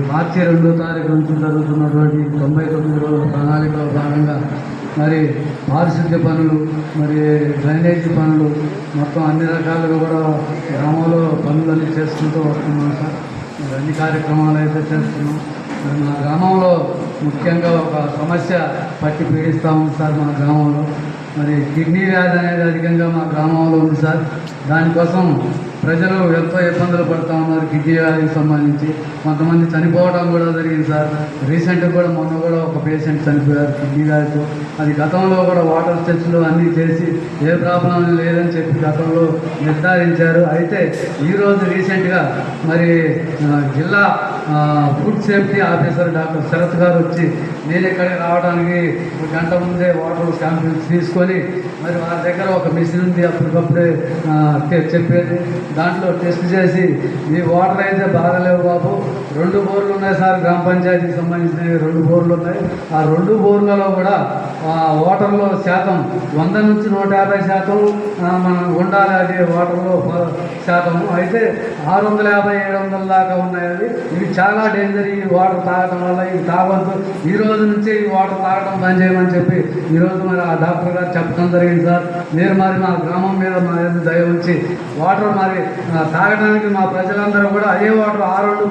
మార్చి 2వ తారీఖు నుంచి జరుగుతున్నటువంటి 99 రోజుల ప్రణాళికలో భాగంగా మరి పారిశుద్ధ్య పనులు, మరి డ్రైనేజీ పనులు, మొత్తం అన్ని రకాలుగా కూడా గ్రామంలో పనులన్నీ చేసుకుంటూ వస్తున్నాం సార్. మరి అన్ని కార్యక్రమాలు అయితే చేస్తున్నాం. మరి మా గ్రామంలో ముఖ్యంగా ఒక సమస్య పట్టి పీడిస్తూ ఉంది సార్. మా గ్రామంలో మరి కిడ్నీ వ్యాధి అనేది అధికంగా మా గ్రామంలో ఉంది సార్. దానికోసం ప్రజలు ఎంతో ఇబ్బందులు పడుతూ ఉన్నారు. కిడ్నీ వ్యాధికి సంబంధించి కొంతమంది చనిపోవడం కూడా జరిగింది సార్. రీసెంట్గా కూడా మొన్న కూడా ఒక పేషెంట్ చనిపోయారు కిడ్నీ వ్యాధితో. అది గతంలో కూడా వాటర్ టెస్టులు అన్నీ చేసి ఏ ప్రాబ్లం లేదని చెప్పి గతంలో నిర్ధారించారు. అయితే ఈరోజు రీసెంట్గా మరి జిల్లా food safety officer doctor Sarath గారు వచ్చి నేను ఇక్కడికి రావడానికి ఒక గంట ముందే వాటర్ శాంపిల్స్ తీసుకొని మరి వారి దగ్గర ఒక మిషన్ ఉంది, అప్పటికప్పుడే చెప్పేది. దాంట్లో టెస్ట్ చేసి మీ వాటర్ అయితే బాగలేవు బాబు, 2 బోర్లు ఉన్నాయి సార్, గ్రామ పంచాయతీకి సంబంధించినవి 2 బోర్లు ఉన్నాయి. ఆ 2 బోర్లలో కూడా వాటర్లో శాతం 100 నుంచి 150% మనం ఉండాలి. అది వాటర్లో శాతము అయితే 650-700 దాకా ఉన్నాయి. అది ఇవి చాలా డేంజర్. ఈ వాటర్ తాగడం వల్ల ఇవి తాగొద్దు, ఈ రోజు నుంచి ఈ వాటర్ తాగడం బంద్ చేయమని చెప్పి ఈరోజు మరి ఆ డాక్టర్ గారు చెప్పడం జరిగింది సార్. మీరు మరి మా గ్రామం మీద మా దయ ఉంచి వాటర్ మరి తాగడానికి మా ప్రజలందరూ కూడా అదే వాటర్, ఆ 2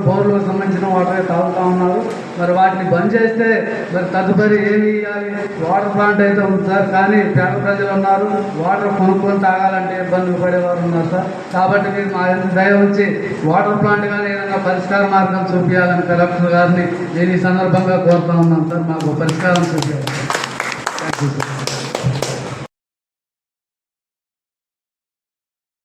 బోర్లకు సంబంధించిన వాటరే తాగుతూ ఉన్నారు. మరి వాటిని బంద్ చేస్తే మరి తదుపరి ఏమి ఇవ్వాలి? వాటర్ ప్లాంట్ అయితే ఉంది సార్, కానీ పేద ప్రజలు ఉన్నారు, వాటర్ కొనుక్కొని తాగాలంటే ఇబ్బందులు పడేవారు ఉన్నారు సార్. కాబట్టి మీరు మా దయ ఉంచి వాటర్ ప్లాంట్ కానీ ఏదైనా పరిష్కార మార్గం చూపించాలని కలెక్టర్ గారిని నేను ఈ సందర్భంగా కోరుతా ఉన్నాను సార్. మాకు పరిష్కారం చూపించాలి. Thank you sir.